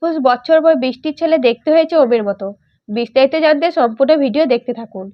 21 বছর পর বৃষ্টির ছেলে দেখতে হয়েছে ওমের মতো। বিস্তারিত জানতে সম্পূর্ণ ভিডিও দেখতে থাকুন।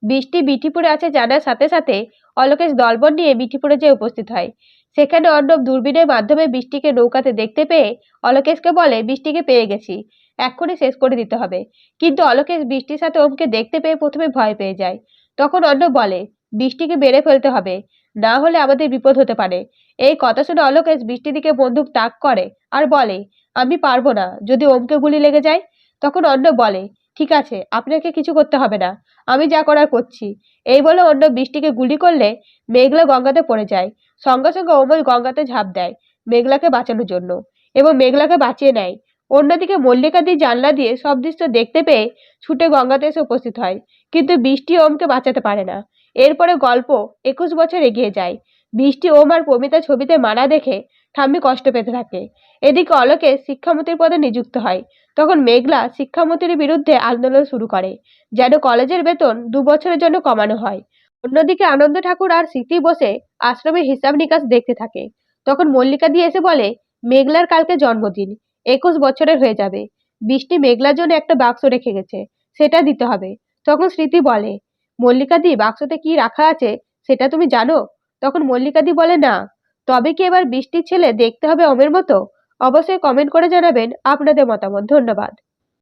বৃষ্টি বিটিপুরে আছে জানার সাথে সাথে অলোকেশ দলবল নিয়ে বিটিপুরে যেয়ে উপস্থিত হয়। সেখানে অর্ণব দূরবীনের মাধ্যমে বৃষ্টিকে নৌকাতে দেখতে পেয়ে অলোকেশকে বলে বৃষ্টিকে পেয়ে গেছি, এক্ষুনি শেষ করে দিতে হবে। কিন্তু অলোকেশ বৃষ্টির সাথে ওমকে দেখতে পেয়ে প্রথমে ভয় পেয়ে যায়। তখন অর্ণব বলে বৃষ্টিকে মেরে ফেলতে হবে, না হলে আমাদের বিপদ হতে পারে। এই কথা শুনে অলোকেশ বৃষ্টির দিকে বন্দুক তাক করে আর বলে আমি পারবো না, যদি ওমকে গুলি লেগে যায়। তখন অর্ণব বলে ঠিক আছে, আপনাকে কিছু করতে হবে না, আমি যা করার করছি। এই বলে অর্ণব বৃষ্টিকে গুলি করলে মেঘলা গঙ্গাতে পড়ে যায়। সঙ্গে সঙ্গে ওম ওই গঙ্গাতে ঝাঁপ দেয় মেঘলাকে বাঁচানোর জন্য এবং মেঘলাকে বাঁচিয়ে নেয়। অন্যদিকে মল্লিকা দি জানলা দিয়ে সব দৃশ্য দেখতে পেয়ে ছুটে গঙ্গাতে এসে উপস্থিত হয়, কিন্তু বৃষ্টি ওমকে বাঁচাতে পারে না। এরপরে গল্প 21 বছর এগিয়ে যায়। বৃষ্টি ওম আর প্রমিতা ছবিতে মারা দেখে ঠাম্মি কষ্ট পেতে থাকে। এদিকে অলোকেশ শিক্ষামন্ত্রীর পদে নিযুক্ত হয়। তখন মেঘলা শিক্ষামন্ত্রীর বিরুদ্ধে আন্দোলন শুরু করে, যেন কলেজের বেতন 2 বছরের জন্য কমানো হয়। অন্যদিকে আনন্দ ঠাকুর আর স্মৃতি বসে আশ্রমের হিসাব নিকাশ দেখতে থাকে। তখন মল্লিকা দি এসে বলে মেঘলার কালকে জন্মদিন, 21 বছরের হয়ে যাবে। বৃষ্টি মেঘলার জন্য একটা বাক্স রেখে গেছে, সেটা দিতে হবে। তখন স্মৃতি বলে মল্লিকা দি, বাক্সতে কি রাখা আছে সেটা তুমি জানো? তখন মল্লিকা দি বলে না। তবে কি এবার বৃষ্টির ছেলে দেখতে হবে ওমের মতো? অবশ্যই কমেন্ট করে জানাবেন আপনাদের মতামত। ধন্যবাদ।